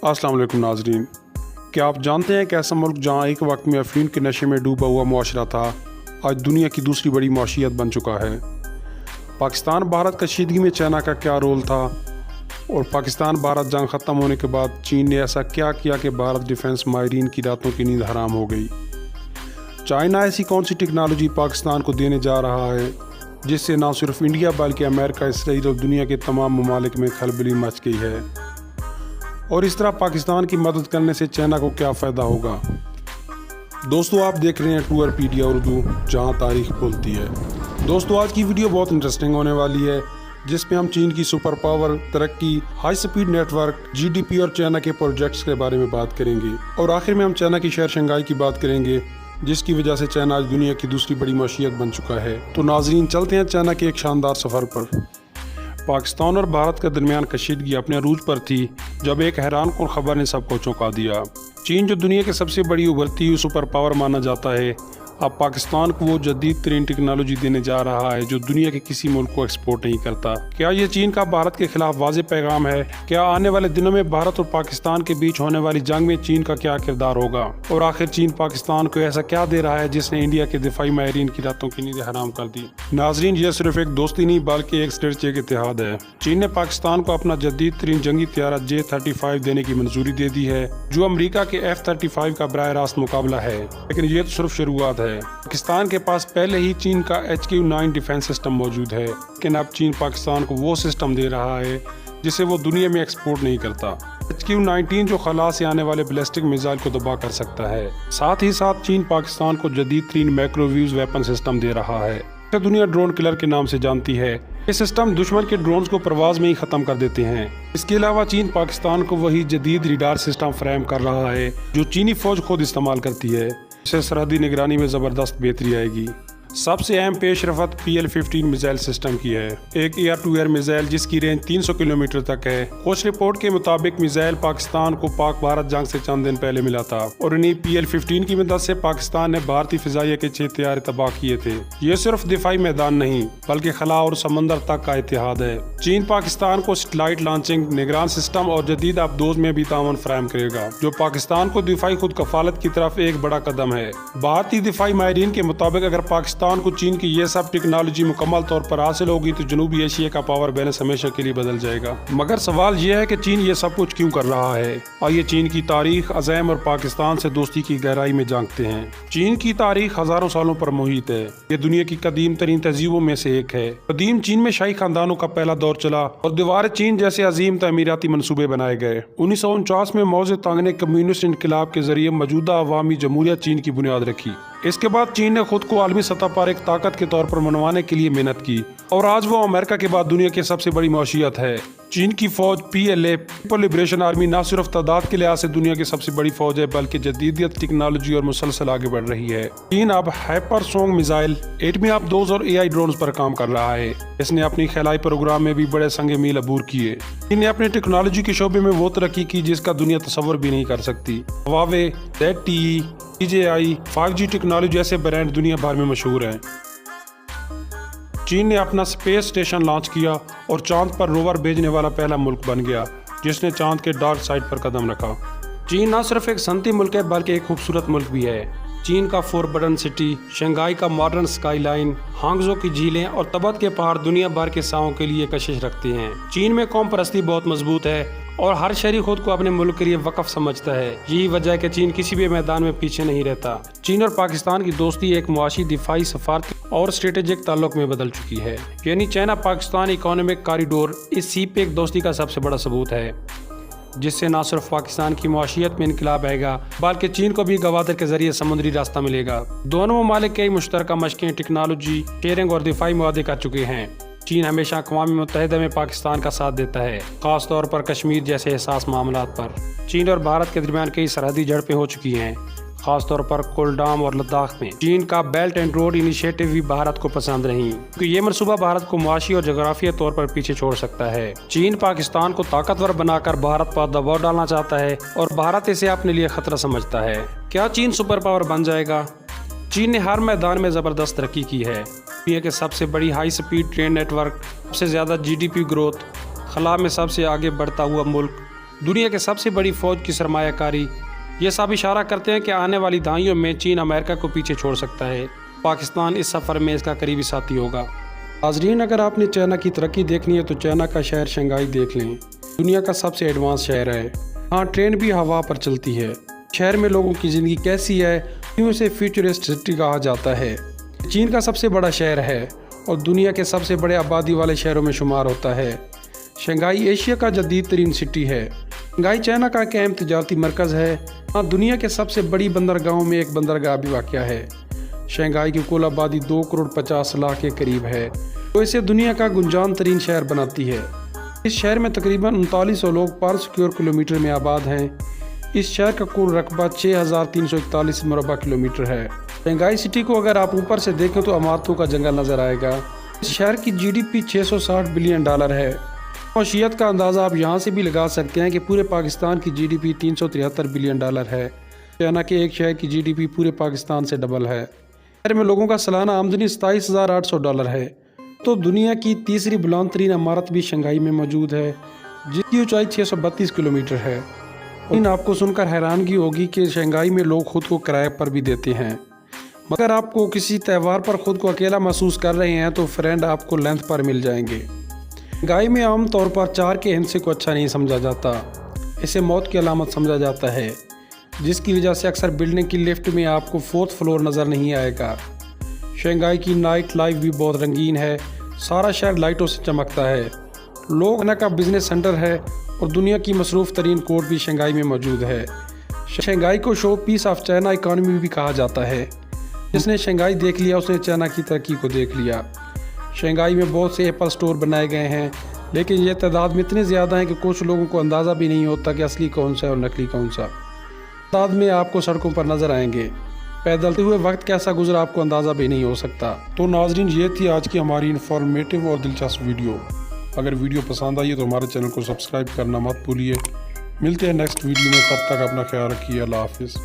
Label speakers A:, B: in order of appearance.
A: अस्सलाम वालेकुम नाजरीन। क्या आप जानते हैं कि ऐसा मुल्क जहां एक वक्त में अफीम के नशे में डूबा हुआ मुआशरा था, आज दुनिया की दूसरी बड़ी माशियत बन चुका है। पाकिस्तान भारत कशीदगी में चाइना का क्या रोल था, और पाकिस्तान भारत जंग ख़त्म होने के बाद चीन ने ऐसा क्या किया कि भारत डिफेंस माहिरीन की रातों की नींद हराम हो गई। चाइना ऐसी कौन सी टेक्नोलॉजी पाकिस्तान को देने जा रहा है जिससे ना सिर्फ इंडिया बल्कि अमेरिका, इसराइल और दुनिया के तमाम ममालिक में खलबली मच गई है, और इस तरह पाकिस्तान की मदद करने से चाइना को क्या फ़ायदा होगा। दोस्तों, आप देख रहे हैं टूरपीडिया उर्दू, जहां तारीख बोलती है। दोस्तों, आज की वीडियो बहुत इंटरेस्टिंग होने वाली है, जिसमें हम चीन की सुपर पावर, तरक्की, हाई स्पीड नेटवर्क, जीडीपी और चाइना के प्रोजेक्ट्स के बारे में बात करेंगे, और आखिर में हम चाइना की शहर शंघाई की बात करेंगे, जिसकी वजह से चाइना आज दुनिया की दूसरी बड़ी माशियत बन चुका है। तो नाजरीन, चलते हैं चाइना के एक शानदार सफ़र पर। पाकिस्तान और भारत के दरमियान कशीदगी अपने अरूज पर थी जब एक हैरानकुन खबर ने सबको चौंका दिया। चीन, जो दुनिया की सबसे बड़ी उभरती हुई सुपर पावर माना जाता है, अब पाकिस्तान को वो जदीद तरीन टेक्नोलॉजी देने जा रहा है जो दुनिया के किसी मुल्क को एक्सपोर्ट नहीं करता। क्या ये चीन का भारत के खिलाफ वाज़ेह पैगाम है? क्या आने वाले दिनों में भारत और पाकिस्तान के बीच होने वाली जंग में चीन का क्या किरदार होगा? और आखिर चीन पाकिस्तान को ऐसा क्या दे रहा है जिसने इंडिया के दिफाई माहिरीन की रातों की नींदें हराम कर दी? नाजरीन, ये सिर्फ एक दोस्ती नहीं बल्कि एक स्ट्रेटेजिक इत्तेहाद है। चीन ने पाकिस्तान को अपना जदीद तरीन जंगी तैयारा J-35 देने की मंजूरी दे दी है, जो अमरीका के F-35 का बराह रास्त मुकाबला है। लेकिन ये तो सिर्फ शुरुआत है। पाकिस्तान के पास पहले ही चीन का HQ-9 डिफेंस सिस्टम मौजूद है, लेकिन अब चीन पाकिस्तान को वो सिस्टम दे रहा है जिसे वो दुनिया में एक्सपोर्ट नहीं करता। HQ-19 जो खला से आने वाले बैलिस्टिक मिसाइल को दबा कर सकता है। साथ ही साथ चीन पाकिस्तान को जदीद तरीन माइक्रोवेव वेपन सिस्टम दे रहा है। दुनिया ड्रोन किलर के नाम से जानती है। ये सिस्टम दुश्मन के ड्रोन्स को परवाज में ही खत्म कर देते हैं। इसके अलावा चीन पाकिस्तान को वही जदीद रडार सिस्टम फराहम कर रहा है जो चीनी फौज खुद इस्तेमाल करती है। इससे सरहदी निगरानी में ज़बरदस्त बेहतरी आएगी। सबसे अहम पेशरफत PL-15 मिसाइल सिस्टम की है, एक एयर टू एयर मिसाइल जिसकी रेंज 300 किलोमीटर तक है। कुछ रिपोर्ट के मुताबिक मिसाइल पाकिस्तान को पाक भारत जंग से चंद दिन पहले मिला था, और इन्हीं PL-15 की मदद से पाकिस्तान ने भारतीय फिजाइया के 6 तैयारे तबाह किए थे। ये सिर्फ दिफाई मैदान नहीं बल्कि खला और समंदर तक का इतिहाद है। चीन पाकिस्तान को सैटेलाइट लॉन्चिंग, निगरान सिस्टम और जदीद आबदोज में भी तावन फराहम करेगा, जो पाकिस्तान को दिफाई खुद कफालत की तरफ एक बड़ा कदम है। भारतीय दिफाई माहिरीन के मुताबिक अगर पाकिस्तान को चीन की ये सब टेक्नोलॉजी मुकम्मल तौर पर हासिल होगी तो जनूबी एशिया का पावर बैलेंस हमेशा के लिए बदल जाएगा। मगर सवाल यह है कि चीन ये सब कुछ क्यों कर रहा है? आइए चीन की तारीख, अज़ैम और पाकिस्तान से दोस्ती की गहराई में झांकते हैं। चीन की तारीख हजारों सालों पर मुहित है। ये दुनिया की कदीम तरीन तहजीबों में से एक है। कदीम चीन में शाही खानदानों का पहला दौर चला और दीवार चीन जैसे अजीम तमीराती मनसूबे बनाए गए। 1949 में माओ ज़ेडुंग ने कम्युनिस्ट इनकलाब के जरिए मौजूदा अवामी जमहूरियत चीन की बुनियाद रखी। इसके बाद चीन ने खुद को आलमी सतह पर एक ताकत के तौर पर मनवाने के लिए मेहनत की, और आज वो अमेरिका के बाद दुनिया की सबसे बड़ी माशियत है। चीन की फौज PLA पीपल लिबरेशन आर्मी न सिर्फ तादाद के लिहाज से दुनिया की सबसे बड़ी फौज है बल्कि जदीदियत, टेक्नोलॉजी और मुसलसल आगे बढ़ रही है। चीन अब हाइपरसोनिक मिसाइल, एटमी आबदोज और AI ड्रोन्स पर काम कर रहा है। इसने अपनी खिलाई प्रोग्राम में भी बड़े संगे मील अबूर किए। चीन ने अपनी टेक्नोलॉजी के शोबे में वो तरक्की की जिसका दुनिया तसव्वुर भी नहीं कर सकती। Huawei, ZTE, DJI, 5G technology जैसे ब्रांड दुनिया भर में मशहूर हैं। चीन ने अपना स्पेस स्टेशन लॉन्च किया और चांद पर रोवर भेजने वाला पहला मुल्क बन गया जिसने चांद के डार्क साइड पर कदम रखा। चीन न सिर्फ एक सनती मुल्क है बल्कि एक खूबसूरत मुल्क भी है। चीन का फोरबडन सिटी, शंघाई का मॉडर्न स्काईलाइन, हांगजो की झीलें और तिब्बत के पहाड़ दुनिया भर के साओं के लिए कशिश रखते हैं। चीन में कौम परस्ती बहुत मजबूत है और हर शहरी खुद को अपने मुल्क के लिए वक़्फ समझता है। यही वजह है कि चीन किसी भी मैदान में पीछे नहीं रहता। चीन और पाकिस्तान की दोस्ती एक मुआशी, दिफाई, सफारती और स्ट्रेटेजिक ताल्लुक में बदल चुकी है। यानी चाइना पाकिस्तान इकोनॉमिक कॉरिडोर इस सीपेक दोस्ती का सबसे बड़ा सबूत है, जिससे न सिर्फ पाकिस्तान की मुआशियत में इनकलाब आएगा बल्कि चीन को भी गवादर के जरिए समुद्री रास्ता मिलेगा। दोनों ममालिक कई मुश्तरका मशकें, टेक्नोलॉजी शेयरिंग और दिफाई मुआहदे कर चुके हैं। चीन हमेशा अक़वाम मुत्तहिदा में पाकिस्तान का साथ देता है, खास तौर पर कश्मीर जैसे हसास मामलात पर। चीन और भारत के दरमियान कई सरहदी झड़पें हो चुकी हैं, खास तौर पर कोलडाम और लद्दाख में। चीन का बेल्ट एंड रोड इनिशिएटिव भी भारत को पसंद नहीं, क्योंकि ये मनसूबा भारत को मुआशी और जोग्राफियाई तौर पर पीछे छोड़ सकता है। चीन पाकिस्तान को ताकतवर बनाकर भारत पर दबाव डालना चाहता है और भारत इसे अपने लिए खतरा समझता है। क्या चीन सुपर पावर बन जाएगा? चीन ने हर मैदान में ज़बरदस्त तरक्की की है। दुनिया के सबसे बड़ी हाई स्पीड ट्रेन नेटवर्क, सबसे ज़्यादा GDP ग्रोथ, खला में सबसे आगे बढ़ता हुआ मुल्क, دنیا کے سب سے بڑی فوج کی سرمایہ کاری، یہ سب اشارہ کرتے ہیں کہ آنے والی دہائیوں میں چین امریکہ کو پیچھے چھوڑ سکتا ہے۔ پاکستان اس سفر میں اس کا قریبی ساتھی ہوگا۔ ناظرین، اگر آپ نے چائنا کی ترقی دیکھنی ہے تو چائنا کا شہر شنگھائی دیکھ لیں۔ دنیا کا سب سے ایڈوانس شہر ہے۔ ہاں، ٹرین بھی ہوا پر چلتی ہے۔ شہر میں لوگوں کی زندگی کیسی ہے، کیوں اسے فیوچرسٹ سٹی کہا جاتا ہے۔ چین کا سب سے بڑا شہر ہے اور دنیا کے سب سے بڑے آبادی والے شہروں میں شمار ہوتا ہے۔ شنگھائی ایشیا کا جدید ترین سٹی ہے۔ شنگھائی چائنا کا ایک اہم تجارتی مرکز ہے۔ ہاں، دنیا کے سب سے بڑی بندرگاہوں میں ایک بندرگاہ بھی واقع ہے۔ شنگھائی کی کل آبادی 2,50,00,000 کے قریب ہے، تو اسے دنیا کا گنجان ترین شہر بناتی ہے۔ اس شہر میں تقریباً 3900 لوگ پر اسکوائر کلومیٹر میں آباد ہیں۔ اس شہر کا کل رقبہ 6341 مربع کلومیٹر ہے۔ شنگھائی سٹی کو اگر آپ اوپر سے دیکھیں تو عمارتوں کا جنگل نظر آئے گا۔ اس شہر کی GDP $660 بلین ہے۔ معیشت کا اندازہ آپ یہاں سے بھی لگا سکتے ہیں کہ پورے پاکستان کی GDP $373 بلین ہے۔ چائنا کے ایک شہر کی GDP پورے پاکستان سے ڈبل ہے۔ شہر میں لوگوں کا سالانہ آمدنی $27,800 ہے۔ تو دنیا کی تیسری بلند ترین عمارت بھی شنگھائی میں موجود ہے، جس کی اونچائی 632 کلومیٹر ہے۔ لیکن آپ کو سن کر حیرانگی ہوگی کہ شنگھائی میں لوگ خود کو کرائے پر بھی دیتے ہیں۔ مگر آپ کو کسی تہوار پر خود کو اکیلا محسوس کر رہے ہیں تو فرینڈ آپ کو لینتھ پر مل جائیں گے۔ شنگھائی میں عام طور پر 4 کے ہندسے کو اچھا نہیں سمجھا جاتا، اسے موت کی علامت سمجھا جاتا ہے، جس کی وجہ سے اکثر بلڈنگ کی لفٹ میں آپ کو 4تھ فلور نظر نہیں آئے گا۔ شنگھائی کی نائٹ لائف بھی بہت رنگین ہے، سارا شہر لائٹوں سے چمکتا ہے۔ لوگ چائنا کا بزنس سینٹر ہے اور دنیا کی مصروف ترین کورٹ بھی شنگھائی میں موجود ہے۔ شنگھائی کو شو پیس آف چائنا اکانومی بھی کہا جاتا ہے۔ جس نے شنگھائی دیکھ لیا اس نے چائنا کی ترقی کو دیکھ لیا۔ شنگھائی میں بہت سے ایپل سٹور بنائے گئے ہیں، لیکن یہ تعداد میں اتنے زیادہ ہیں کہ کچھ لوگوں کو اندازہ بھی نہیں ہوتا کہ اصلی کون سا ہے اور نقلی کون سا۔ تعداد میں آپ کو سڑکوں پر نظر آئیں گے، پیدل ہوئے وقت کیسا گزرا آپ کو اندازہ بھی نہیں ہو سکتا۔ تو ناظرین، یہ تھی آج کی ہماری انفارمیٹیو اور دلچسپ ویڈیو۔ اگر ویڈیو پسند آئی ہے تو ہمارے چینل کو سبسکرائب کرنا مت بھولیے۔ ملتے ہیں نیکسٹ ویڈیو میں، تب تک اپنا خیال رکھیے۔ اللہ حافظ۔